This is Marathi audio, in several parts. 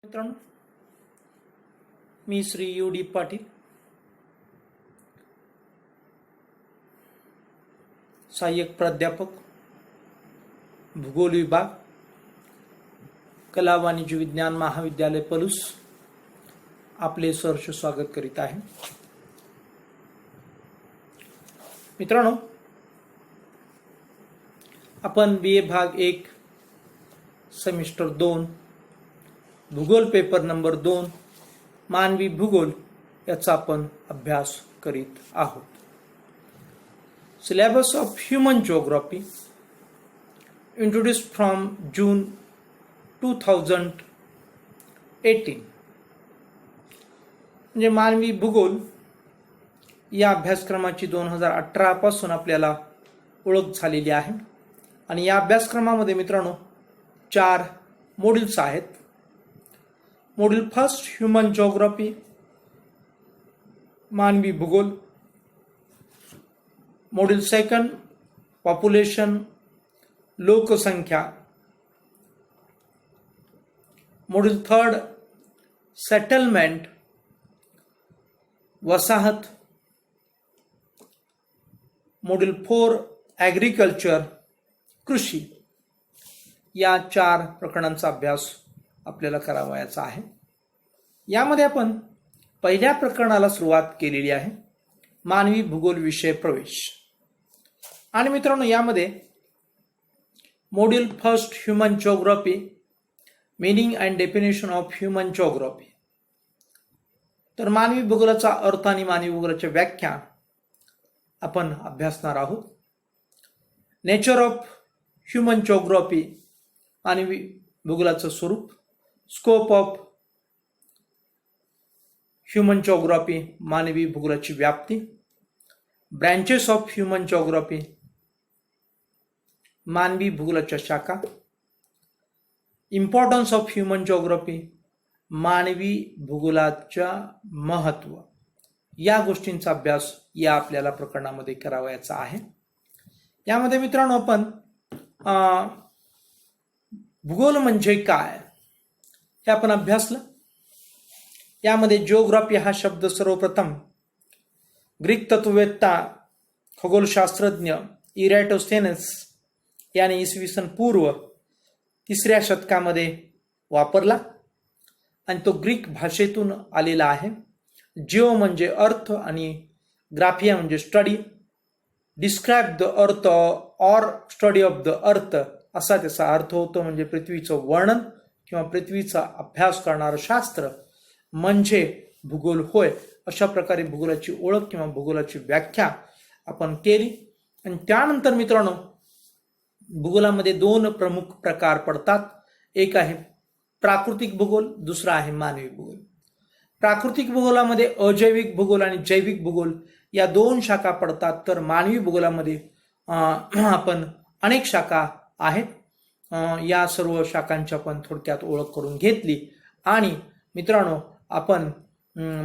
मित्रांनो, मी श्री यू डी पाटील, सहाय्यक प्राध्यापक, भूगोल विभाग, कला वाणिज्य विज्ञान महाविद्यालय पलूस, आपले सहर्ष स्वागत करीत आहे. मित्रांनो, आपण BA भाग 1 सेमिस्टर 2 भूगोल पेपर नंबर 2 मानवी भूगोल याचा आपण अभ्यास करीत आहोत. Syllabus of human geography introduced from June 2018 म्हणजे मानवी भूगोल या अभ्यासक्रमाची 2018 पासून आपल्याला ओळख झालेली आहे. आणि या अभ्यासक्रमामध्ये मित्रांनो 4 मॉड्यूल्स आहेत. मॉड्यूल फर्स्ट ह्यूमन जिओग्राफी, मानवी भूगोल. मॉड्यूल सेकंड पॉप्युलेशन, लोकसंख्या. मॉड्यूल थर्ड सेटलमेंट, वसाहत. मॉड्यूल 4 ॲग्रिकल्चर, कृषी. या 4 प्रकरणांचा अभ्यास आपल्याला करावयाचा आहे. यामध्ये आपण पहिल्या प्रकरणाला सुरुवात केलेली आहे, मानवी भूगोल विषय प्रवेश. आणि मित्रांनो, यामध्ये module first human geography, meaning and definition of human geography. तर मानवी भूगोलाचा अर्थ आणि मानवी भूगोलाच्या व्याख्या आपण अभ्यासणार आहोत. नेचर ऑफ ह्यूमन जिओग्राफी, मानवी भूगोलाचं स्वरूप. स्कोप ऑफ ह्यूमन जिओग्राफी, मानवी भूगोलाची व्याप्ती. ब्रँचेस ऑफ ह्यूमन जिओग्राफी, मानवी भूगोलाच्या शाखा. इम्पॉर्टन्स ऑफ ह्यूमन जिओग्राफी, मानवी भूगोलाच्या महत्त्व. या गोष्टींचा अभ्यास या आपल्याला प्रकरणामध्ये करावयाचा आहे. यामध्ये मित्रांनो आपण भूगोल म्हणजे काय हे आपण अभ्यासलं. यामध्ये जिओग्राफी हा शब्द सर्वप्रथम ग्रीक तत्ववेत्ता खगोलशास्त्रज्ञ इरॅटोस्थेनेस याने इसवी पूर्व 3ऱ्या शतकामध्ये वापरला आणि तो ग्रीक भाषेतून आलेला आहे. जिओ म्हणजे अर्थ आणि ग्राफिया म्हणजे study. Describe the earth or study of the earth असा त्याचा अर्थ होतो. म्हणजे पृथ्वीचं वर्णन किंवा पृथ्वीचा अभ्यास करणारं शास्त्र म्हणजे भूगोल होय. अशा प्रकारे भूगोलाची ओळख किंवा भूगोलाची व्याख्या आपण केली. आणि त्यानंतर मित्रांनो, भूगोलामध्ये 2 प्रमुख प्रकार पडतात. एक आहे प्राकृतिक भूगोल, दुसरा आहे मानवी भूगोल. प्राकृतिक भूगोलामध्ये अजैविक भूगोल आणि जैविक भूगोल या 2 शाखा पडतात. तर मानवी भूगोलामध्ये आपण अनेक शाखा आहेत. या सर्व शाखांची आपण थोडक्यात ओळख करून घेतली. आणि मित्रांनो, आपण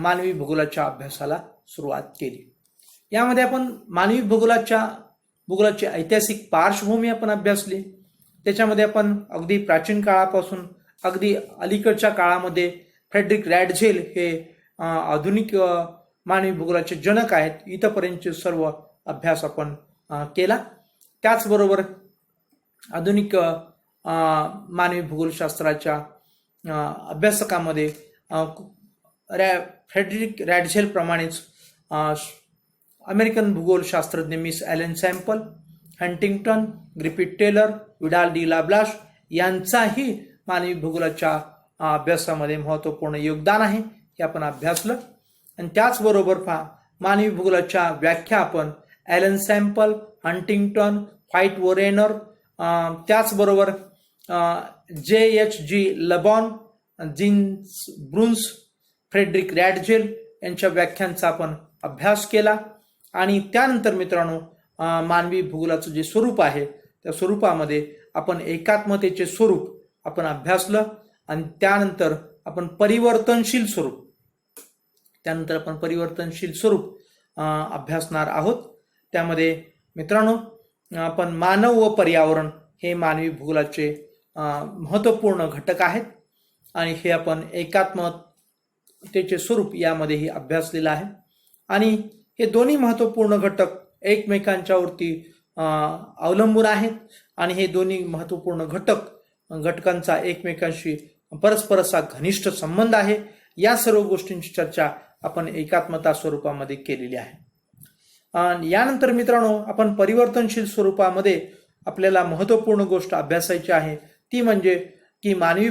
मानवी भूगोलाच्या अभ्यासाला सुरुवात केली. यामध्ये आपण मानवी भूगोलाची ऐतिहासिक पार्श्वभूमी आपण अभ्यासली. त्याच्यामध्ये आपण अगदी प्राचीन काळापासून अगदी अलीकडच्या काळामध्ये फ्रेडरिक रॅडझेल हे आधुनिक मानवी भूगोलाचे जनक आहेत. इथपर्यंतचे सर्व अभ्यास आपण केला. त्याचबरोबर आधुनिक मानवी भूगोलशास्त्राच्या अभ्यासकामध्ये फ्रेडरिक रॅडझेल प्रमाणेच अमेरिकन भूगोलशास्त्रज्ञ Miss Ellen Semple, Huntington, Griffith Taylor, Vidal de la Blache यांचाही मानवी भूगोलाच्या अभ्यासामध्ये महत्त्वपूर्ण योगदान आहे. हे आपण अभ्यासलं. आणि त्याचबरोबर मानवी भूगोलाच्या व्याख्या आपण ॲलन सॅम्पल, हंटिंग्टन, व्हाईट वोरेनर, त्याचबरोबर JHG लबॉन, जीन्स ब्रुन्स, फ्रेडरिक रॅडझेल यांच्या व्याख्यांचा आपण अभ्यास केला. आणि त्यानंतर मित्रांनो, मानवी भूगोलाचं जे स्वरूप आहे त्या स्वरूपामध्ये आपण एकात्मतेचे स्वरूप आपण अभ्यासलं. आणि त्यानंतर आपण परिवर्तनशील स्वरूप अभ्यासणार आहोत. त्यामध्ये मित्रांनो, आपण मानव व पर्यावरण हे मानवी भूगोलाचे महत्त्वपूर्ण घटक आहेत. आणि हे आपण एकात्मतेचे स्वरूप यामध्येही अभ्यासलेलं आहे. आणि हे दोन्ही महत्त्वपूर्ण घटक एकमेकांच्यावरती अवलंबून आहेत आणि हे दोन्ही महत्त्वपूर्ण घटकांचा एकमेकांशी परस्पर असा घनिष्ठ संबंध आहे. या सर्व गोष्टींची चर्चा आपण एकात्मता स्वरूपामध्ये केलेली आहे. आणि यानंतर मित्रांनो, आपण परिवर्तनशील स्वरूपामध्ये आपल्याला महत्त्वपूर्ण गोष्ट अभ्यासायची आहे, ती म्हणजे की मानवी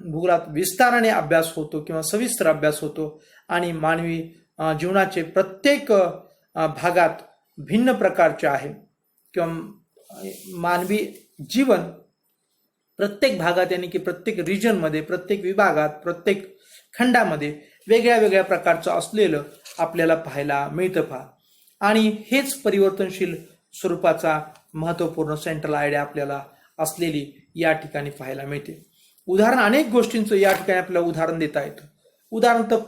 भूगोलात विस्ताराने अभ्यास होतो किंवा सविस्तर अभ्यास होतो आणि मानवी जीवनाचे प्रत्येक भागात भिन्न प्रकारचे आहे किंवा मानवी जीवन प्रत्येक भागात यानी की प्रत्येक रिजनमध्ये, प्रत्येक विभागात, प्रत्येक खंडामध्ये वेगळ्या वेगळ्या प्रकारचं असलेलं आपल्याला पाहायला मिळतं आणि हेच परिवर्तनशील स्वरूपाचा महत्त्वपूर्ण सेंट्रल आयडिया आपल्याला असलेली या ठिकाणी पाहायला मिळते. उदाहरण अनेक गोष्टींचं या ठिकाणी आपल्याला उदाहरण देता येतं. उदाहरणार्थ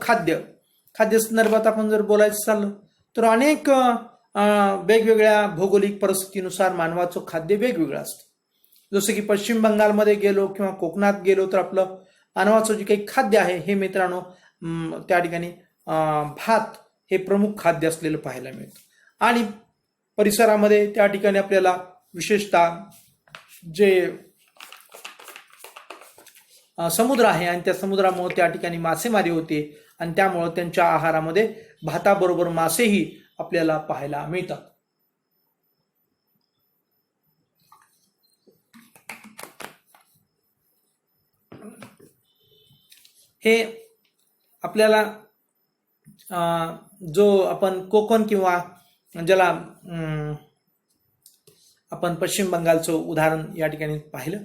खाद्य संदर्भात आपण जर बोलायचं चाललं तर अनेक वेगवेगळ्या भौगोलिक परिस्थितीनुसार मानवाचं खाद्य वेगवेगळं असतं. जसं की पश्चिम बंगालमध्ये गेलो किंवा कोकणात गेलो तर आपलं मानवाचं जे काही खाद्य आहे हे मित्रांनो त्या ठिकाणी भात हे प्रमुख खाद्य असलेलं पाहायला मिळतं. आणि परिसरामध्ये त्या ठिकाणी आपल्याला विशेषतः जे समुद्र आहे आणि त्या समुद्रामुळे त्या ठिकाणी मासेमारी होते आणि त्यामुळे त्यांच्या आहारामध्ये भाताबरोबर मासेही आपल्याला पाहायला मिळतात. हे आपल्याला जो आपण कोकण किंवा ज्याला आपण पश्चिम बंगालचं उदाहरण या ठिकाणी पाहिलं.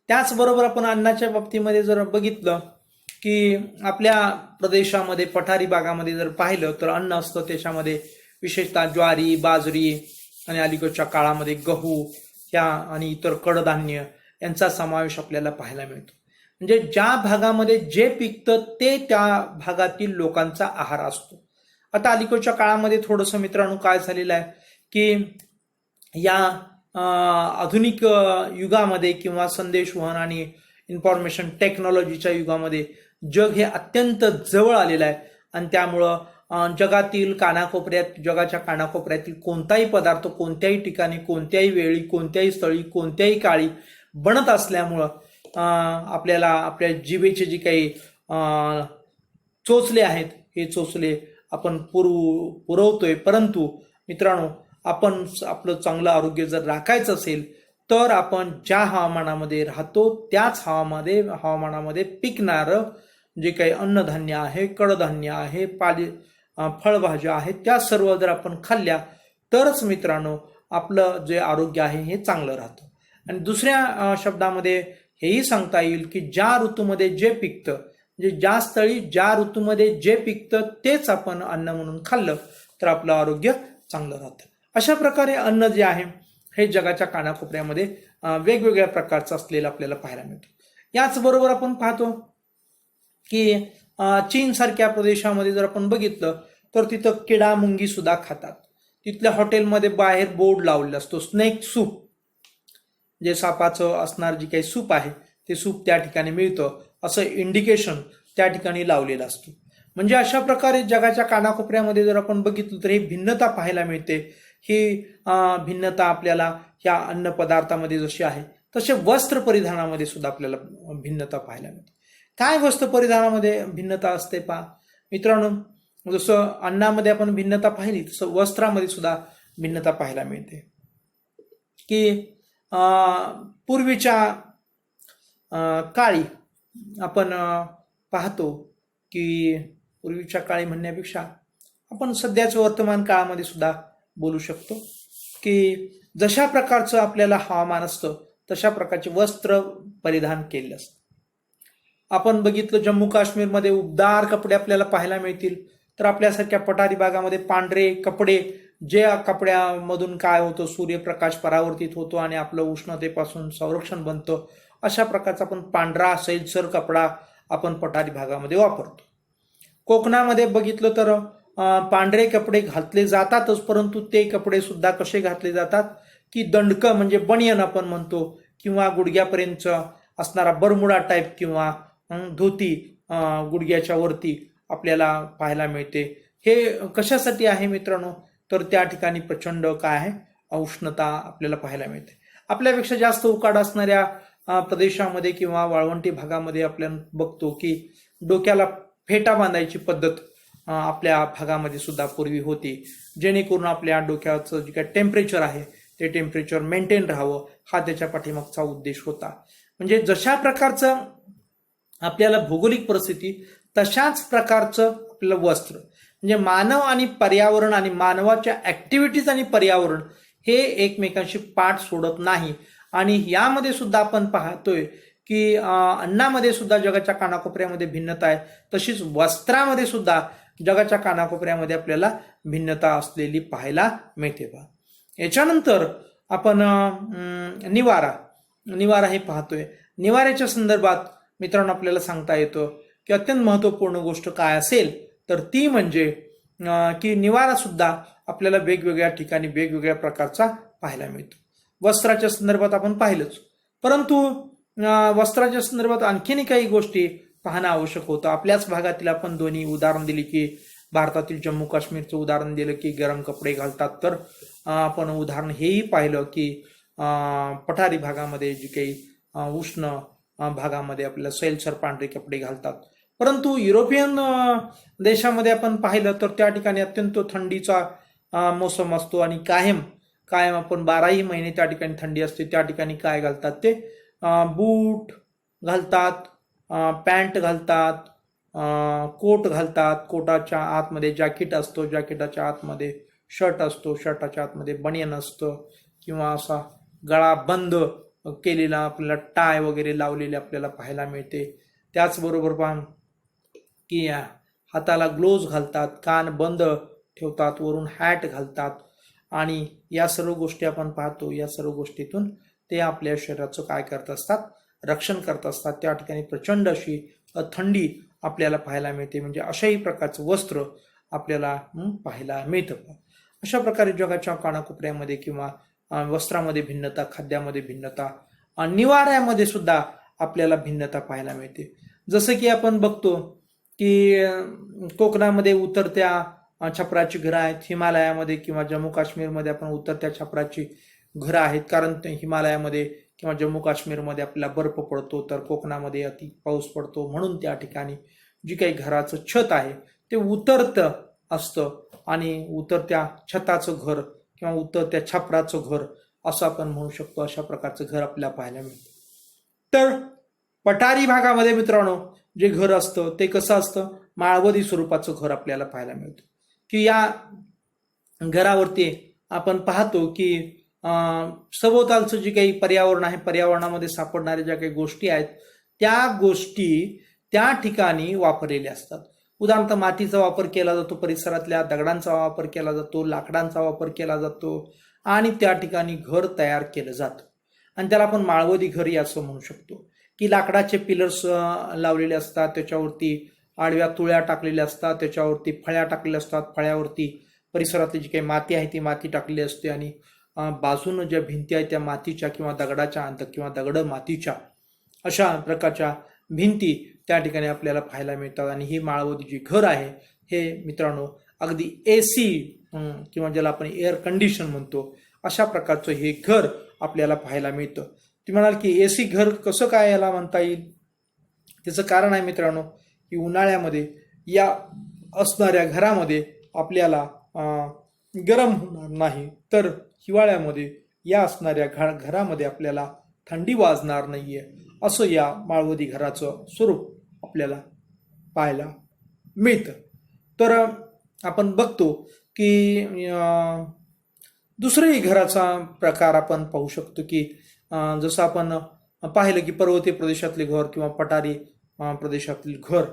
त्याचबरोबर आपण अन्नाच्या बाबतीमध्ये जर बघितलं की आपल्या प्रदेशामध्ये पठारी भागामध्ये जर पाहिलं तर अन्न असतं त्याच्यामध्ये विशेषतः ज्वारी, बाजरी आणि अलीकडच्या काळामध्ये गहू ह्या आणि इतर कडधान्य यांचा समावेश आपल्याला पाहायला मिळतो. म्हणजे ज्या भागामध्ये जे पिकतं ते त्या भागातील लोकांचा आहार असतो. आता अलीकडच्या काळामध्ये थोडंसं मित्रांनो काय झालेलं आहे की या आधुनिक युगामध्ये किंवा संदेशवहन आणि इन्फॉर्मेशन टेक्नॉलॉजीच्या युगामध्ये जग हे अत्यंत जवळ आलेलं आहे आणि त्यामुळं जगाच्या कानाकोपऱ्यातील कोणताही पदार्थ कोणत्याही ठिकाणी, कोणत्याही वेळी, कोणत्याही स्थळी, कोणत्याही काळी बनत असल्यामुळं आपल्याला आपल्या जिभेचे जे काही चोचले आहेत हे चोचले आपण पुरवतोय. परंतु मित्रांनो, आपण आपलं चांगलं आरोग्य जर राखायचं असेल तर आपण ज्या हवामानामध्ये राहतो त्याच हवामानामध्ये पिकणारं जे काही अन्नधान्य आहे, कडधान्य आहे, फळभाज्या आहेत त्या सर्व जर आपण खाल्ल्या तरच मित्रांनो आपलं जे आरोग्य आहे हे चांगलं राहतं. आणि दुसऱ्या शब्दामध्ये हेही सांगता येईल की ज्या ऋतूमध्ये जे पिकतं, म्हणजे ज्या स्थळी ज्या ऋतूमध्ये जे पिकतं तेच आपण अन्न म्हणून खाल्लं तर आपलं आरोग्य चांगलं राहतं. अशा प्रकारे अन्न जे आहे हे जगाच्या कानाकोपऱ्यामध्ये वेगवेगळ्या प्रकारचं असलेलं आपल्याला पाहायला मिळतं. याचबरोबर आपण पाहतो की चीन सारख्या प्रदेशामध्ये जर आपण बघितलं तर तिथं किडा मुंगी सुद्धा खातात. तिथल्या हॉटेलमध्ये बाहेर बोर्ड लावलेला असतो स्नेक सूप, जे सापाचं असणार जे काही सूप आहे ते सूप त्या ठिकाणी मिळतं असं इंडिकेशन त्या ठिकाणी लावलेलं असतं. म्हणजे अशा प्रकारे जगाच्या कानाकोपऱ्यामध्ये जर आपण बघितलं तर ही भिन्नता पाहायला मिळते. ही भिन्नता आपल्याला ह्या अन्न पदार्थामध्ये जशी आहे तसे वस्त्र परिधानामध्ये सुद्धा आपल्याला भिन्नता पाहायला मिळते. काय वस्त्र परिधानामध्ये भिन्नता असते पहा मित्रांनो, जसं अन्नामध्ये आपण भिन्नता पाहिली तसं वस्त्रामध्ये सुद्धा भिन्नता पाहायला मिळते. की पूर्वीच्या काळी आपण पाहतो की पूर्वीच्या काळी म्हणण्यापेक्षा आपण सध्याच्या वर्तमान काळामध्ये सुद्धा बोलू शकतो की जशा प्रकारचं आपल्याला हवामान असतं तशा प्रकारचे वस्त्र परिधान केले असतं. आपण बघितलं जम्मू काश्मीरमध्ये उबदार कपडे आपल्याला पाहायला मिळतील, तर आपल्यासारख्या पठारी भागामध्ये पांढरे कपडे, जे कपड्यामधून काय होतं सूर्यप्रकाश परावर्तित होतो आणि आपलं उष्णतेपासून संरक्षण बनतं. अशा प्रकारचा आपण पांढरा सैलसर कपडा आपण पठारी भागामध्ये वापरतो. कोकणामध्ये बघितलं तर पांढरे कपडे घातले जातातच, परंतु ते कपडे सुद्धा कसे घातले जातात की दंडकं म्हणजे बनियन आपण म्हणतो किंवा गुडघ्यापर्यंत असणारा बरमुडा टाईप किंवा धोती गुडघ्याच्या वरती आपल्याला पाहायला मिळते. हे कशासाठी आहे मित्रांनो, तर त्या ठिकाणी प्रचंड काय आहे, उष्णता आपल्याला पाहायला मिळते. आपल्यापेक्षा जास्त उकाड असणाऱ्या प्रदेशामध्ये किंवा वाळवंटी भागामध्ये आपण बघतो की डोक्याला फेटा बांधायची पद्धत आपल्या भागामध्ये सुद्धा पूर्वी होती, जेणेकरून आपल्या डोक्याचं जे काही टेम्परेचर आहे ते टेम्परेचर मेंटेन राहावं, हा त्याच्या पाठीमागचा उद्देश होता. म्हणजे जशा प्रकारचं आपल्याला भौगोलिक परिस्थिती तशाच प्रकारचं आपलं वस्त्र, म्हणजे मानव आणि पर्यावरण आणि मानवाच्या ऍक्टिव्हिटीज आणि पर्यावरण हे एकमेकांशी पाठ सोडत नाही. आणि यामध्ये सुद्धा आपण पाहतोय की अन्नामध्ये सुद्धा जगाच्या कानाकोपऱ्यामध्ये भिन्नता आहे, तशीच वस्त्रामध्ये सुद्धा जगाच्या कानाकोपऱ्यामध्ये आपल्याला भिन्नता असलेली पाहायला मिळते. याच्यानंतर आपण निवारा हे पाहतोय. निवाऱ्याच्या संदर्भात मित्रांनो आपल्याला सांगता येतं की अत्यंत महत्वपूर्ण गोष्ट काय असेल तर ती म्हणजे की निवारा सुद्धा आपल्याला वेगवेगळ्या ठिकाणी वेगवेगळ्या प्रकारचा पाहायला मिळतो. वस्त्राच्या संदर्भात आपण पाहिलंच, परंतु वस्त्राच्या संदर्भात आणखीनही काही गोष्टी पाहणं आवश्यक होतं. आपल्याच भागातील आपण दोन्ही उदाहरण दिली की भारतातील जम्मू काश्मीरचं उदाहरण दिलं की गरम कपडे घालतात, तर आपण उदाहरण हेही पाहिलं की पठारी भागामध्ये जी काही उष्ण भागामध्ये आपल्याला सैलसर पांढरे कपडे घालतात. परंतु युरोपियन देशामध्ये आपण पाहिलं तर त्या ठिकाणी अत्यंत थंडीचा मोसम असतो आणि कायम आपण 12ही महिने त्या ठिकाणी थंडी असते. त्या ठिकाणी काय घालतात ते बूट घालतात, पॅन्ट घालतात, कोट घालतात, कोटाच्या आतमध्ये जॅकेट असतो, जॅकेटाच्या आतमध्ये शर्ट असतो, शर्टाच्या आतमध्ये बनियन असतं किंवा असा गळा बंद केलेला आपल्याला टाय वगैरे लावलेले आपल्याला पाहायला मिळते. त्याचबरोबर पण की हाताला ग्लोव्ज घालतात, कान बंद ठेवतात, वरून हॅट घालतात आणि या सर्व गोष्टी आपण पाहतो. या सर्व गोष्टीतून ते आपल्या शरीराचं काय करत असतात, रक्षण करत असतात. त्या ठिकाणी प्रचंड अशी थंडी आपल्याला पाहायला मिळते. म्हणजे अशाही प्रकारचं वस्त्र आपल्याला पाहायला मिळतं. अशा प्रकारे जगाच्या कानाकोपऱ्यामध्ये किंवा वस्त्रामध्ये भिन्नता, खाद्यामध्ये भिन्नता, निवाऱ्यामध्ये सुद्धा आपल्याला भिन्नता पाहायला मिळते. जसं की आपण बघतो की कोकणामध्ये उतरत्या छपराची घरं आहेत, हिमालयामध्ये किंवा जम्मू काश्मीरमध्ये आपण उतरत्या छपराची घरं आहेत, कारण हिमालयामध्ये किंवा जम्मू काश्मीरमध्ये आपल्याला बर्फ पडतो तर कोकणामध्ये अति पाऊस पडतो, म्हणून त्या ठिकाणी जी काही घराचं छत आहे ते उतरतं असतं आणि उतरत्या छताचं घर किंवा उतरत्या छपराचं घर असं आपण म्हणू शकतो. अशा प्रकारचं घर आपल्याला पाहायला मिळतं. तर पठारी भागामध्ये मित्रांनो जे घर असतं ते कसं असतं, माळवदी स्वरूपाचं घर आपल्याला पाहायला मिळतं की या घरावरती आपण पाहतो की सभोवतालचं जे काही पर्यावरण आहे, पर्यावरणामध्ये सापडणाऱ्या ज्या काही गोष्टी आहेत त्या गोष्टी त्या ठिकाणी वापरलेल्या असतात. उदाहरणार्थ मातीचा वापर केला जातो, परिसरातल्या दगडांचा वापर केला जातो, लाकडांचा वापर केला जातो आणि त्या ठिकाणी घर तयार केलं जातं आणि त्याला आपण माळवदी घरी असं म्हणू शकतो. की लाकडाचे पिलर्स लावलेले असतात, त्याच्यावरती आडव्या तुळ्या टाकलेल्या असतात, त्याच्यावरती फळ्या टाकलेल्या असतात, फळ्यावरती परिसरातली जी काही माती आहे ती माती टाकलेली असते आणि बाजूनं ज्या भिंती आहेत त्या मातीच्या किंवा दगडाच्या किंवा दगड मातीच्या अशा प्रकारच्या भिंती त्या ठिकाणी आपल्याला पाहायला मिळतात. आणि ही माळवदी जी घर आहे हे मित्रांनो अगदी AC किंवा ज्याला आपण एअर कंडिशन म्हणतो अशा प्रकारचं हे घर आपल्याला पाहायला मिळतं. तुम्ही म्हणाल की AC घर कसं काय याला म्हणता येईल, त्याचं कारण आहे मित्रांनो की उन्हाळ्यामध्ये या असणाऱ्या घरामध्ये आपल्याला गरम होणार नाही, तर हिवाळ्यामध्ये या असणाऱ्या घरामध्ये आपल्याला थंडी वाजणार नाहीये, असं या माळवदी घराचं स्वरूप आपल्याला पाहायला मिळतं. तर आपण बघतो की दुसऱ्याही घराचा प्रकार आपण पाहू शकतो की जसं आपण पाहिलं की पर्वतीय प्रदेशातले घर किंवा पठारी प्रदेशातील घर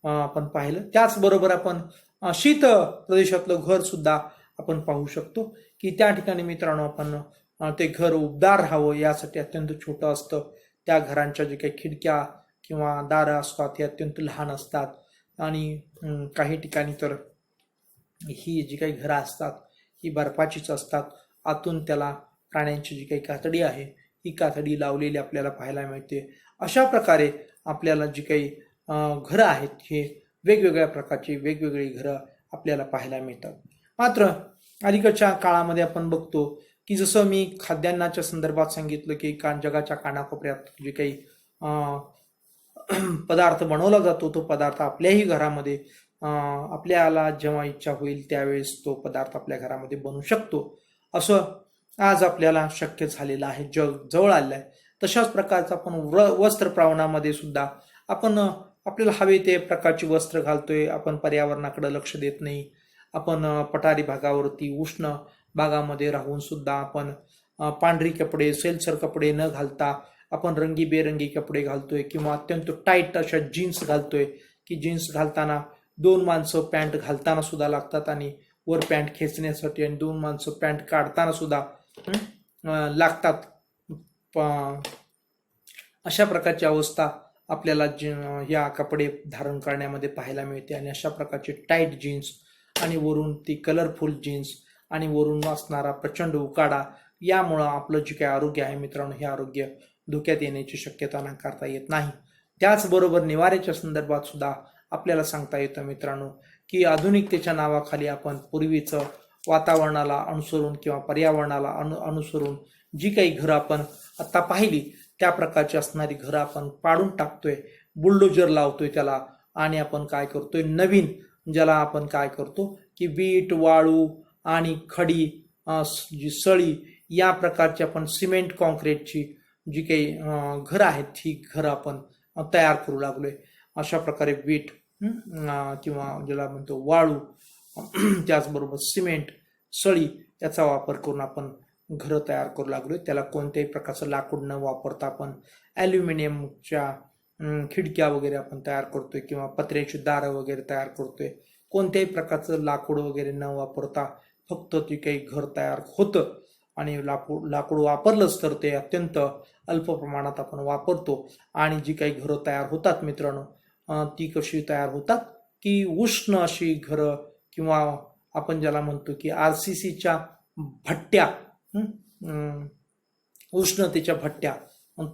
आपण पाहिलं, त्याचबरोबर आपण शीत प्रदेशातलं घर सुद्धा आपण पाहू शकतो की त्या ठिकाणी मित्रांनो आपण ते घर उबदार राहावं यासाठी अत्यंत छोटं असतं. त्या घरांच्या जे काही खिडक्या किंवा दारं असतात हे अत्यंत लहान असतात आणि काही ठिकाणी तर ही जी काही घरं असतात ही बर्फाचीच असतात. आतून त्याला प्राण्यांची जी काही कातडी आहे ही कातडी लावलेली आपल्याला पाहायला मिळते अशा प्रकारे आपल्याला जी काही घरं आहेत हे वेगवेगळ्या प्रकारची वेगवेगळी घरं आपल्याला पाहायला मिळतात. मात्र अलीकडच्या काळामध्ये आपण बघतो की जसं मी खाद्यान्नाच्या संदर्भात सांगितलं की जगाच्या कानाकोपऱ्यात जे काही पदार्थ बनवला जातो तो पदार्थ आपल्याही घरामध्ये आपल्याला जेव्हा इच्छा होईल त्यावेळेस तो पदार्थ आपल्या घरामध्ये बनवू शकतो, असं आज आपल्याला शक्य झालेलं आहे, जग जवळ आलेलं आहे. तशाच प्रकारचं आपण वस्त्र प्रावणामध्ये सुद्धा आपण आपल्याला हवे ते प्रकारची वस्त्र घालतोय, आपण पर्यावरणाकडे लक्ष देत नाही. आपण पठारी भागावरती उष्ण भागामध्ये राहून सुद्धा आपण पांढरी कपडे सेलसर कपडे न घालता आपण रंगीबेरंगी कपडे घालतोय किंवा अत्यंत टाईट अशा जीन्स घालतोय की जीन्स घालताना 2 माणसं पॅन्ट घालताना सुद्धा लागतात आणि वर पॅन्ट खेचण्यासाठी, आणि 2 माणसं पॅन्ट काढताना सुद्धा लागतात. अशा प्रकारची अवस्था आपल्याला या कपडे धारण करण्यामध्ये पाहायला मिळते. आणि अशा प्रकारचे टाईट जीन्स आणि वरून ती कलरफुल जीन्स आणि वरून असणारा प्रचंड उकाडा यामुळं आपलं जे काही आरोग्य आहे मित्रांनो, हे आरोग्य धोक्यात येण्याची शक्यता नाकारता येत नाही. त्याचबरोबर निवाऱ्याच्या संदर्भात सुद्धा आपल्याला सांगता येतं मित्रांनो की आधुनिकतेच्या नावाखाली आपण पूर्वीचं वातावरणाला अनुसरून किंवा पर्यावरणाला अनुसरून जी काही घरं आपण आता पाहिली त्या प्रकारची असणारी घरं आपण पाडून टाकतोय, बुलडोजर लावतोय त्याला, आणि आपण काय करतोय नवीन ज्याला आपण काय करतो की वीट वाळू आणि खडी जी सळी या प्रकारची आपण सिमेंट कॉन्क्रीटची जी काही घरं आहेत ही घरं आपण तयार करू लागलोय. अशा प्रकारे वीट किंवा ज्याला म्हणतो वाळू त्याचबरोबर सिमेंट सळी याचा वापर करून आपण घरं तयार करू लागलोय. त्याला कोणत्याही प्रकारचं लाकूड न वापरता आपण ॲल्युमिनियमच्या खिडक्या वगैरे आपण तयार करतोय किंवा पत्र्याची दारं वगैरे तयार करतोय. कोणत्याही प्रकारचं लाकूड वगैरे न वापरता फक्त ते काही घर तयार होतं, आणि लाकूड वापरलंच तर ते अत्यंत अल्प प्रमाणात आपण वापरतो. आणि जी काही घरं तयार होतात मित्रांनो ती कशी तयार होतात की उष्ण अशी घरं किंवा आपण ज्याला म्हणतो की RCCच्या भट्ट्या, उष्णतेच्या भट्ट्या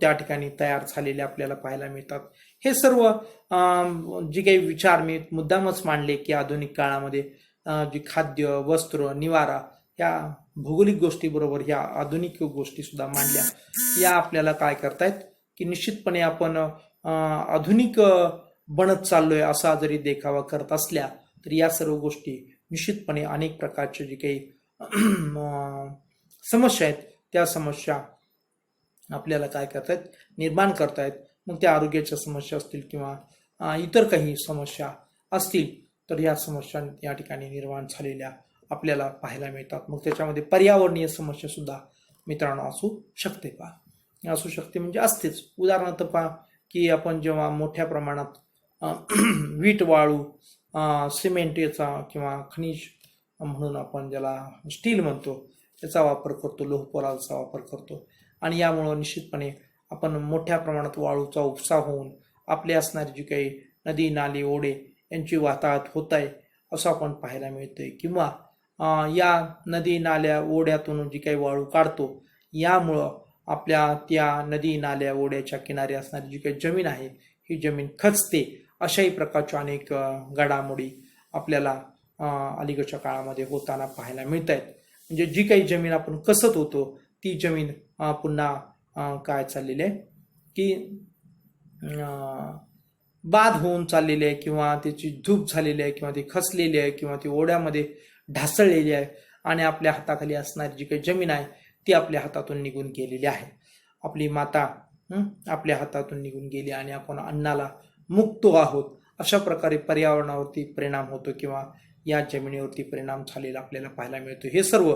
त्या ठिकाणी तयार झालेले आपल्याला पाहायला मिळतात. हे सर्व जे काही विचार मी मुद्दामच मांडले की आधुनिक काळामध्ये जी खाद्य वस्त्र निवारा या भौगोलिक गोष्टीबरोबर ह्या आधुनिक गोष्टी सुद्धा मांडल्या, या आपल्याला काय करतायत की निश्चितपणे आपण आधुनिक बनत चाललोय असा जरी देखावा करत असल्या तरी या सर्व गोष्टी निश्चितपणे अनेक प्रकारचे जे काही समस्या आहेत त्या समस्या आपल्याला काय करतायत निर्माण करतायत. मग त्या आरोग्याच्या समस्या असतील किंवा इतर काही समस्या असतील तर या समस्या या ठिकाणी निर्माण झालेल्या आपल्याला पाहायला मिळतात. मग त्याच्यामध्ये पर्यावरणीय समस्या सुद्धा मित्रांनो असू शकते. असू शकते म्हणजे असतेच. उदाहरणार्थ पहा की आपण जेव्हा मोठ्या प्रमाणात वीट वाळू सिमेंट याचा किंवा खनिज म्हणून आपण ज्याला स्टील म्हणतो याचा वापर करतो, लोह पोलादाचा वापर करतो, आणि यामुळं निश्चितपणे आपण मोठ्या प्रमाणात वाळूचा उपसा होऊन आपले असणारी जी काही नदी नाली ओढे यांची वाताहत होत आहे असं आपण पाहायला मिळतंय. किंवा या नदी नाल्या ओढ्यातून जी काही वाळू काढतो यामुळं आपल्या त्या नदी नाल्या ओढ्याच्या किनारी असणारी जी काही जमीन आहे ही जमीन खचते. अशाही प्रकारच्या अनेक घडामोडी आपल्याला अलीकडच्या काळामध्ये होताना पाहायला मिळत आहेत. म्हणजे जी काही जमीन आपण कसत होतो ती जमीन पुन्हा काय चाललेली आहे की बाद होऊन चाललेली आहे किंवा त्याची धूप झालेली आहे किंवा ती खचलेली आहे किंवा ती ओढ्यामध्ये ढासळलेली आहे, आणि आपल्या हाताखाली असणारी जी काही जमीन आहे ती आपल्या हातातून निघून गेलेली आहे. आपली माता आपल्या हातातून निघून गेली आणि आपण अन्नाला मुक्तो आहोत. अशा प्रकारे पर्यावरणावरती परिणाम होतो किंवा या जमिनीवरती परिणाम झालेला आपल्याला पाहायला मिळतो. हे सर्व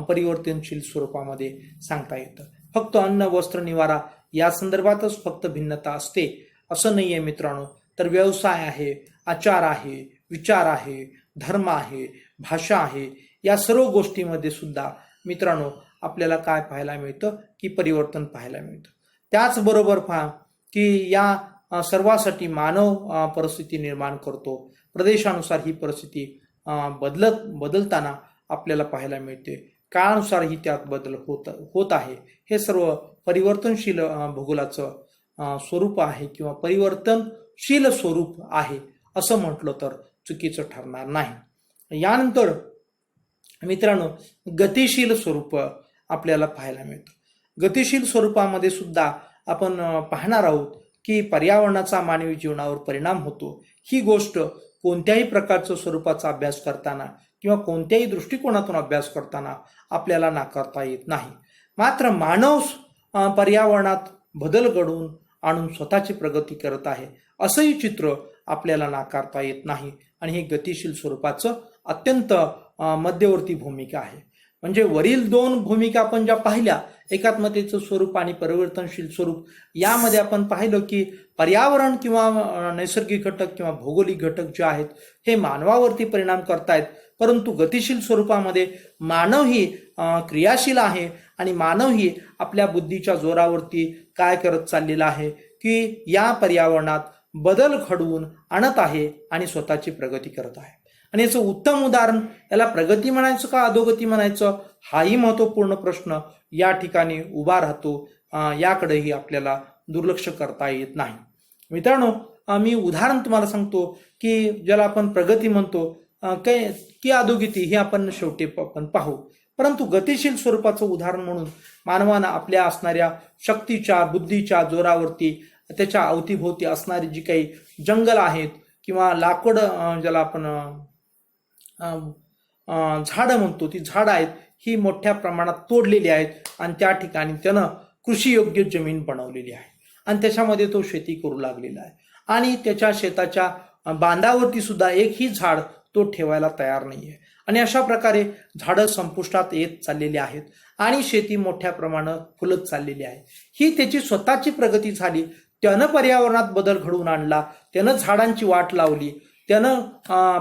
परिवर्तनशील स्वरूपामध्ये सांगता येतं. फक्त अन्न वस्त्र निवारा या संदर्भातच फक्त भिन्नता असते असं नाही आहे मित्रांनो. तर व्यवसाय आहे, आचार आहे, विचार आहे, धर्म आहे, भाषा आहे, या सर्व गोष्टीमध्ये सुद्धा मित्रांनो आपल्याला काय पाहायला मिळतं की परिवर्तन पाहायला मिळतं. त्याचबरोबर पहा की या सर्वासाठी मानव परिस्थिती निर्माण करतो. प्रदेशानुसार ही परिस्थिती बदलताना आपल्याला पाहायला मिळते. काळानुसारही त्यात बदल होत आहे. हे सर्व परिवर्तनशील भूगोलाचं स्वरूप आहे किंवा परिवर्तनशील स्वरूप आहे असं म्हटलं तर चुकीचं ठरणार नाही. यानंतर मित्रांनो, गतिशील स्वरूप आपल्याला पाहायला मिळतं. गतिशील स्वरूपामध्ये सुद्धा आपण पाहणार आहोत की पर्यावरणाचा मानवी जीवनावर परिणाम होतो. ही गोष्ट कोणत्याही प्रकारचं स्वरूपाचा अभ्यास करताना किंवा कोणत्याही दृष्टिकोनातून अभ्यास करताना आपल्याला नाकारता येत नाही. मात्र मानव पर्यावरणात बदल घडवून आणून स्वतःची प्रगती करत आहे असंही चित्र आपल्याला नाकारता येत नाही. आणि हे गतिशील स्वरूपाचं अत्यंत मध्यवर्ती भूमिका आहे. म्हणजे वरील दोन भूमिका आपण ज्या पाहिल्या, एकात्मतेचं स्वरूप आणि परिवर्तनशील स्वरूप, यामध्ये आपण पाहिलं की पर्यावरण किंवा नैसर्गिक घटक किंवा भौगोलिक घटक जे आहेत हे मानवावरती परिणाम करतायत, परंतु गतिशील स्वरूपामध्ये मानवही क्रियाशील आहे आणि मानवही आपल्या बुद्धीच्या जोरावरती काय करत चाललेला आहे की या पर्यावरणात बदल घडवून आणत आहे आणि स्वतःची प्रगती करत आहे. आणि याचं उत्तम उदाहरण, याला प्रगती म्हणायचं का अधोगती म्हणायचं, हाही महत्वपूर्ण प्रश्न या ठिकाणी उभा राहतो. याकडेही आपल्याला दुर्लक्ष करता येत नाही. मित्रांनो, मी उदाहरण तुम्हाला सांगतो की ज्याला आपण प्रगती म्हणतो की अधोगती, हे आपण शेवटी आपण पाहू. परंतु गतिशील स्वरूपाचं उदाहरण म्हणून मानवानं आपल्या असणाऱ्या शक्तीच्या बुद्धीच्या जोरावरती त्याच्या अवतीभोवती असणारी जी काही जंगल आहेत किंवा लाकूड ज्याला आपण झाडं म्हणतो, ती झाडं आहेत, ही मोठ्या प्रमाणात तोडलेली आहेत आणि त्या ठिकाणी त्यानं कृषीयोग्य जमीन बनवलेली आहे आणि त्याच्यामध्ये तो शेती करू लागलेला आहे. आणि त्याच्या शेताच्या बांधावरती सुद्धा एकही झाड तो ठेवायला तयार नाहीये. आणि अशा प्रकारे झाडं संपुष्टात येत चाललेली आहेत आणि शेती मोठ्या प्रमाणात फुलत चाललेली आहे. ही त्याची स्वतःची प्रगती झाली. त्यानं पर्यावरणात बदल घडवून आणला, त्यानं झाडांची वाट लावली, त्यानं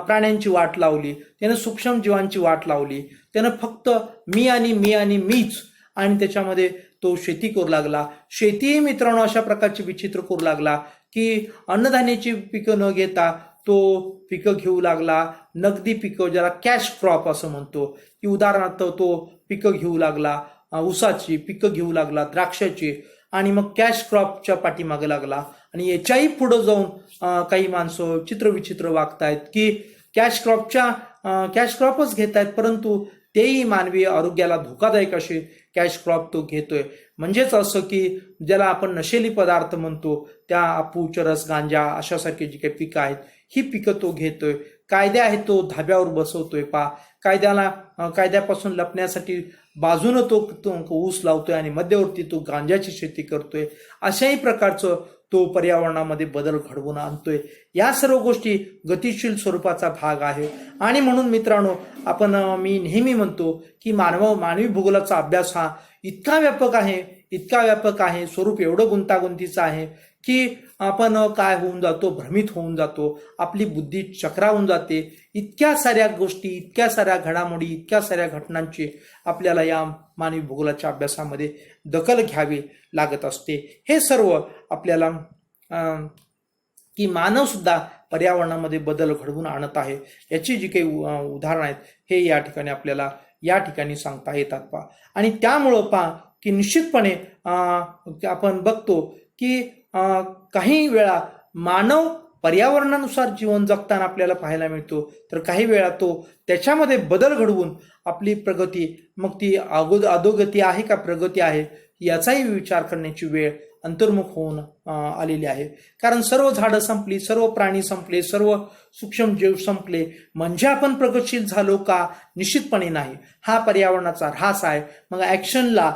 प्राण्यांची वाट लावली, त्यानं सूक्ष्म जीवांची वाट लावली. त्यानं फक्त मी आणि मीच आणि त्याच्यामध्ये तो शेती करू लागला. शेतीही मित्रांनो अशा प्रकारची विचित्र करू लागला की अन्नधान्याची पिकं न घेता तो पिकं घेऊ लागला. नगदी पिकं, ज्याला कॅश क्रॉप असं म्हणतो, की उदाहरणार्थ तो पिकं घेऊ लागला, ऊसाची पिकं घेऊ लागला, द्राक्षाची, आणि मग कॅश क्रॉपच्या पाठीमागे लागला. आणि याच्याही पुढे जाऊन काही माणसं चित्रविचित्र वागतायत की कॅश क्रॉपच घेत आहेत, परंतु तेही मानवी आरोग्याला धोकादायक असे कॅश क्रॉप तो घेतोय. म्हणजेच असं की ज्याला आपण नशेली पदार्थ म्हणतो, त्या अफू, चरस, गांजा अशासारखी जी काही पिकं आहेत, ही पिकं तो घेतोय. कायदे आहेत तो धाब्यावर बसवतोय. कायद्यापासून लपण्यासाठी बाजूनं तो ऊस लावतोय आणि मध्यवर्ती तो गांजाची शेती करतोय. अशाही प्रकारचं तो पर्यावरणामध्ये बदल घडवून आणतोय. या सर्व गोष्टी गतिशील स्वरूपाचा भाग आहे. आणि म्हणून मित्रांनो, मी नेहमी म्हणतो की मानवी भूगोलाचा अभ्यास हा इतका व्यापक आहे, स्वरूप एवढं गुंतागुंतीचं आहे की आपण काय होऊन जातो, भ्रमित होऊन जातो, आपली बुद्धी चक्रावून जाते. इतक्या साऱ्या गोष्टी, इतक्या साऱ्या घडामोडी, इतक्या साऱ्या घटनांची आपल्याला या मानवी भूगोलाच्या अभ्यासामध्ये दखल घ्यावी लागत असते. हे सर्व आपल्याला की मानव सुद्धा पर्यावरणामध्ये बदल घडवून आणत आहे याची जी काही उदाहरणं आहेत हे या ठिकाणी आपल्याला सांगता येतात पहा. आणि त्यामुळं पहा की निश्चितपणे आपण बघतो की काही वेळा मानव पर्यावरणानुसार जीवन जगताना आपल्याला पाहायला मिळतो, तर काही वेळा तो त्याच्यामध्ये बदल घडवून आपली प्रगती, मग ती अधोगती आहे का प्रगती आहे, याचाही विचार करण्याची वेळ अंतर्मुख होऊन आलेली आहे. कारण सर्व झाडं संपली, सर्व प्राणी संपले, सर्व सूक्ष्म जीव संपले म्हणजे आपण प्रगतशील झालो का? निश्चितपणे नाही. हा पर्यावरणाचा ऱ्हास आहे. मग ऍक्शनला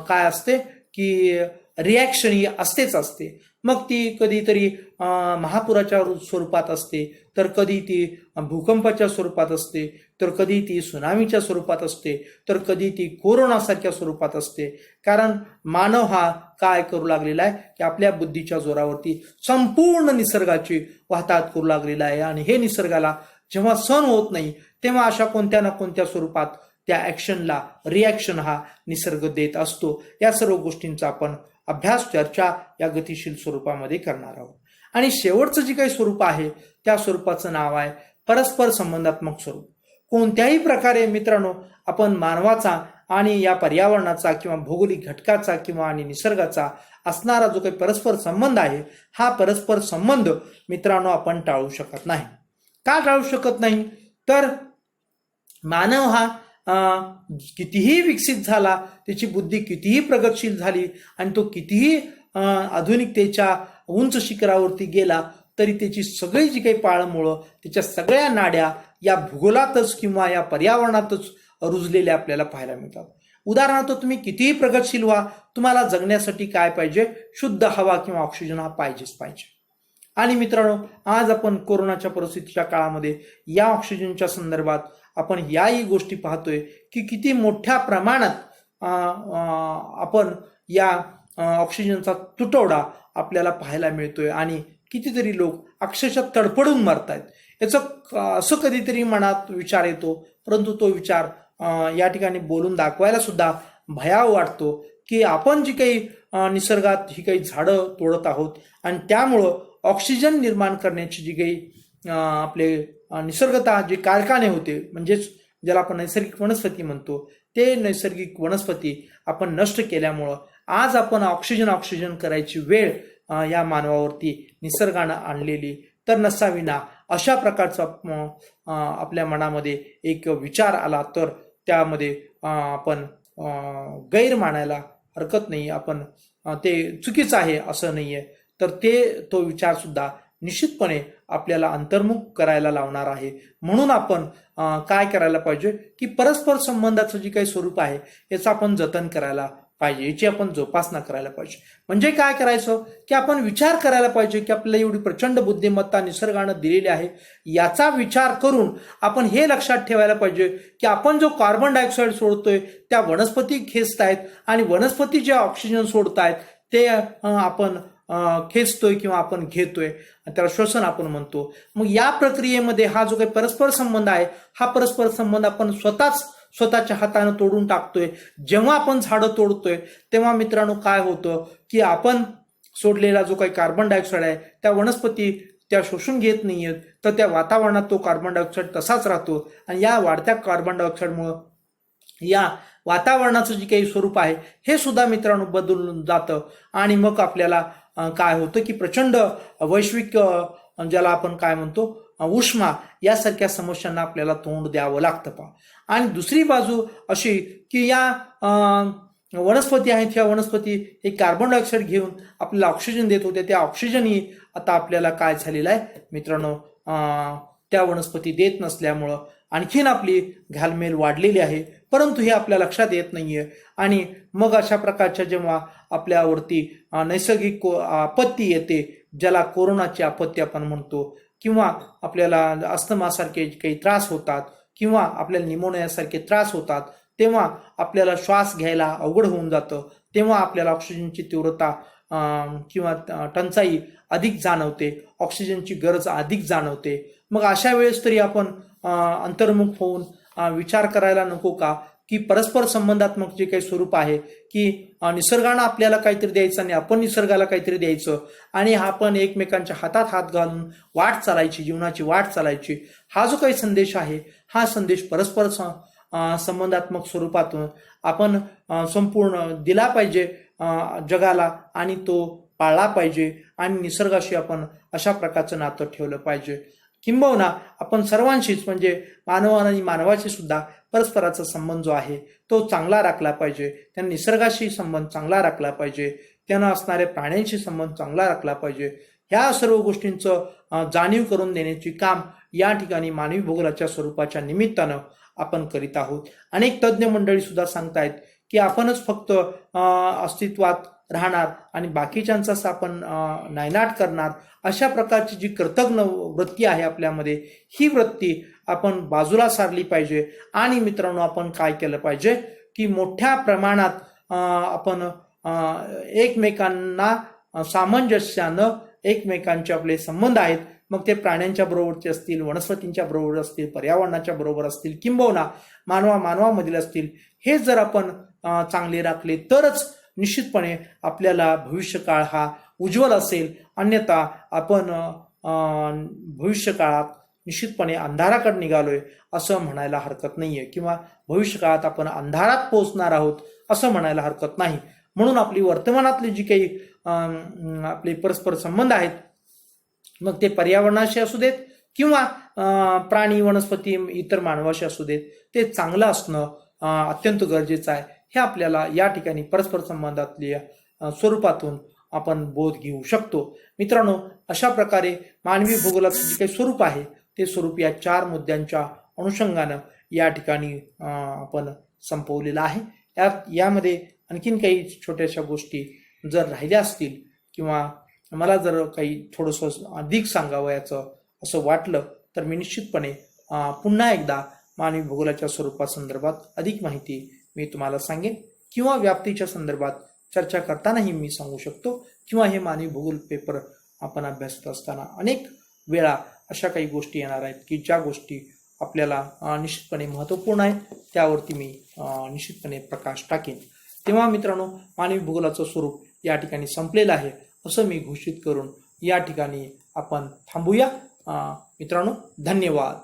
काय असते की रिॲक्शन ही असतेच असते. मग ती कधीतरी महापुराच्या स्वरूपात असते, तर कधी ती भूकंपाच्या स्वरूपात असते, तर कधी ती सुनामीच्या स्वरूपात असते, तर कधी ती कोरोनासारख्या स्वरूपात असते. कारण मानव हा काय करू लागलेला आहे की आपल्या बुद्धीच्या जोरावरती संपूर्ण निसर्गाची वाहतात करू लागलेला आहे. आणि हे निसर्गाला जेव्हा सहन होत नाही तेव्हा अशा कोणत्या ना कोणत्या स्वरूपात त्या ऍक्शनला रिॲक्शन हा निसर्ग देत असतो. या सर्व गोष्टींचा आपण अभ्यास, चर्चा या गतिशील स्वरूपामध्ये करणार आहोत. आणि शेवटचं जे काही स्वरूप आहे त्या स्वरूपाचं नाव आहे परस्पर संबंधात्मक स्वरूप. कोणत्याही प्रकारे मित्रांनो आपण मानवाचा आणि या पर्यावरणाचा किंवा भौगोलिक घटकाचा किंवा आणि निसर्गाचा असणारा जो काही परस्पर संबंध आहे, हा परस्पर संबंध मित्रांनो आपण टाळू शकत नाही. का टाळू शकत नाही? तर मानव हा कितीही विकसित झाला, त्याची बुद्धी कितीही प्रगतशील झाली आणि तो कितीही आधुनिकतेच्या उंच शिखरावरती गेला, तरी त्याची सगळी जी काही पाळंमुळं, त्याच्या सगळ्या नाड्या या भूगोलातच किंवा या पर्यावरणातच रुजलेल्या आपल्याला पाहायला मिळतात. उदाहरणार्थ तुम्ही कितीही प्रगतशील व्हा, तुम्हाला जगण्यासाठी काय पाहिजे? शुद्ध हवा किंवा ऑक्सिजन हा पाहिजेच पाहिजे. आणि मित्रांनो, आज आपण कोरोनाच्या परिस्थितीच्या काळामध्ये या ऑक्सिजनच्या संदर्भात आपण याही गोष्टी पाहतोय की किती मोठ्या प्रमाणात आपण या ऑक्सिजनचा तुटवडा आपल्याला पाहायला मिळतोय आणि कितीतरी लोक अक्षरशः तडफडून मरतायत. याचं असं कधीतरी मनात विचार येतो, परंतु तो विचार या ठिकाणी बोलून दाखवायला सुद्धा भयाव वाटतो की आपण जी काही निसर्गात ही काही झाडं तोडत आहोत आणि त्यामुळं ऑक्सिजन निर्माण करण्याची जी काही आपले निसर्गतः जे कारखाने होते, म्हणजेच ज्याला आपण नैसर्गिक वनस्पती म्हणतो, ते नैसर्गिक वनस्पती आपण नष्ट केल्यामुळं आज आपण ऑक्सिजन करायची वेळ या मानवावरती निसर्गानं आणलेली तर नसावी ना, अशा प्रकारचा आपल्या मनामध्ये एक विचार आला तर त्यामध्ये आपण गैर मानायला हरकत नाही. आपण ते चुकीचं आहे असं नाही आहे, तर तो विचार सुद्धा निश्चितपणे आपल्याला अंतर्मुख करायला लावणार आहे. म्हणून आपण काय करायला पाहिजे की परस्पर संबंधाचं जे काही स्वरूप आहे याचं आपण जतन करायला पाहिजे, याची आपण जोपासना करायला पाहिजे. म्हणजे काय करायचं की आपण विचार करायला पाहिजे की आपल्याला एवढी प्रचंड बुद्धिमत्ता निसर्गानं दिलेली आहे, याचा विचार करून आपण हे लक्षात ठेवायला पाहिजे की आपण जो कार्बन डायऑक्साईड सोडतोय त्या वनस्पती खेचतायत आणि वनस्पती जे ऑक्सिजन सोडतायत ते आपण खेचतोय किंवा आपण घेतोय, त्याला श्वसन आपण म्हणतो. मग या प्रक्रियेमध्ये हा जो काही परस्पर संबंध आहे, हा परस्पर संबंध आपण स्वतःच्या हाताने तोडून टाकतोय. जेव्हा आपण झाडं तोडतोय तेव्हा मित्रांनो काय होतं की आपण सोडलेला जो काही कार्बन डायऑक्साईड आहे त्या वनस्पती त्या शोषून घेत नाहीयेत, तर त्या वातावरणात तो कार्बन डायऑक्साईड तसाच राहतो आणि या वाढत्या कार्बन डायऑक्साईडमुळं या वातावरणाचं जे काही स्वरूप आहे हे सुद्धा मित्रांनो बदलून जातं आणि मग आपल्याला काय होतं की प्रचंड वैश्विक ज्याला आपण काय म्हणतो उष्मा यासारख्या समस्यांना आपल्याला तोंड द्यावं लागतं पहा. आणि दुसरी बाजू अशी की या वनस्पती आहेत, ह्या वनस्पती हे कार्बन डायऑक्साईड घेऊन आपल्याला ऑक्सिजन देत होते, त्या ऑक्सिजनही आता आपल्याला काय झालेलं आहे मित्रांनो, त्या वनस्पती देत नसल्यामुळं आणखीन आपली घालमेल वाढलेली आहे, परंतु हे आपल्या लक्षात येत नाहीये. आणि मग अशा प्रकारच्या जेव्हा आपल्यावरती नैसर्गिक आपत्ती येते, ज्याला कोरोनाची आपत्ती आपण म्हणतो, किंवा आपल्याला अस्थमासारखे काही त्रास होतात किंवा आपल्याला निमोनियासारखे त्रास होतात, तेव्हा आपल्याला श्वास घ्यायला अवघड होऊन जातं, तेव्हा आपल्याला ऑक्सिजनची तीव्रता किंवा टंचाई अधिक जाणवते, ऑक्सिजनची गरज अधिक जाणवते. मग अशा वेळेस तरी आपण अंतर्मुख होऊन विचार करायला नको का की परस्पर संबंधात्मक जे काही स्वरूप आहे की निसर्गानं आपल्याला काहीतरी द्यायचं आणि आपण निसर्गाला काहीतरी द्यायचं आणि आपण एकमेकांच्या हातात हात घालून वाट चालायची, जीवनाची वाट चालायची, हा जो काही संदेश आहे हा संदेश परस्पर संबंधात्मक स्वरूपातून आपण संपूर्ण दिला पाहिजे जगाला आणि तो पाळला पाहिजे आणि निसर्गाशी आपण अशा प्रकारचं नातं ठेवलं पाहिजे. किंबहुना आपण सर्वांशीच म्हणजे मानवाने आणि मानवाशी सुद्धा परस्पराचा संबंध जो आहे तो चांगला राखला पाहिजे. त्यांना निसर्गाशी संबंध चांगला राखला पाहिजे, त्यांना असणाऱ्या प्राण्यांशी संबंध चांगला राखला पाहिजे. ह्या सर्व गोष्टींचं जाणीव करून देण्याची काम या ठिकाणी मानवी भूगोलाच्या स्वरूपाच्या निमित्तानं आपण करीत आहोत. अनेक तज्ज्ञ मंडळी सुद्धा सांगतायत की आपणच फक्त अस्तित्वात राहणार आणि बाकीच्यांचाच आपण नायनाट करणार. अशा प्रकारची जी कृतज्ञ वृत्ती आहे आपल्यामध्ये, ही वृत्ती आपण बाजूला सारली पाहिजे. आणि मित्रांनो, आपण काय केलं पाहिजे की मोठ्या प्रमाणात आपण एकमेकांना सामंजस्यानं एकमेकांचे आपले संबंध आहेत, मग ते प्राण्यांच्या बरोबरचे असतील, वनस्पतींच्या बरोबर असतील, पर्यावरणाच्या बरोबर असतील, किंबहुना मानवामधील असतील, हे जर आपण चांगले राखले तरच निश्चितपणे आपल्याला भविष्यकाळ हा उज्ज्वल असेल. अन्यथा आपण भविष्यकाळात निश्चितपणे अंधाराकडे निघालोय असं म्हणायला हरकत नाहीये, किंवा भविष्यकाळात आपण अंधारात पोहोचणार आहोत असं म्हणायला हरकत नाही. म्हणून आपली वर्तमानातली जी काही आपले परस्पर संबंध आहेत, मग ते पर्यावरणाशी असू देत किंवा प्राणी वनस्पती इतर मानवाशी असू देत, ते चांगलं असणं अत्यंत गरजेचं आहे. हे आपल्याला या ठिकाणी परस्पर संबंधातल्या स्वरूपातून आपण बोध घेऊ शकतो. मित्रांनो, अशा प्रकारे मानवी भूगोलाचं जे काही स्वरूप आहे ते स्वरूप या 4 मुद्द्यांच्या अनुषंगानं या ठिकाणी आपण संपवलेलं आहे. यामध्ये आणखीन काही छोट्याशा गोष्टी जर राहिल्या असतील किंवा मला जर काही थोडंसं अधिक सांगावयाचं असं वाटलं तर मी निश्चितपणे पुन्हा एकदा मानवी भूगोलाच्या स्वरूपासंदर्भात अधिक माहिती मी तुम्हाला सांगेन, किंवा व्याप्तीच्या संदर्भात चर्चा करतानाही मी सांगू शकतो, किंवा हे मानवी भूगोल पेपर आपण अभ्यासत असताना अनेक वेळा अशा काही गोष्टी येणार आहेत की ज्या गोष्टी आपल्याला निश्चितपणे महत्त्वपूर्ण आहेत, त्यावरती मी निश्चितपणे प्रकाश टाकेन. तेव्हा मित्रांनो, मानवी भूगोलाचं स्वरूप या ठिकाणी संपलेलं आहे असं मी घोषित करून या ठिकाणी आपण थांबूया. मित्रांनो, धन्यवाद.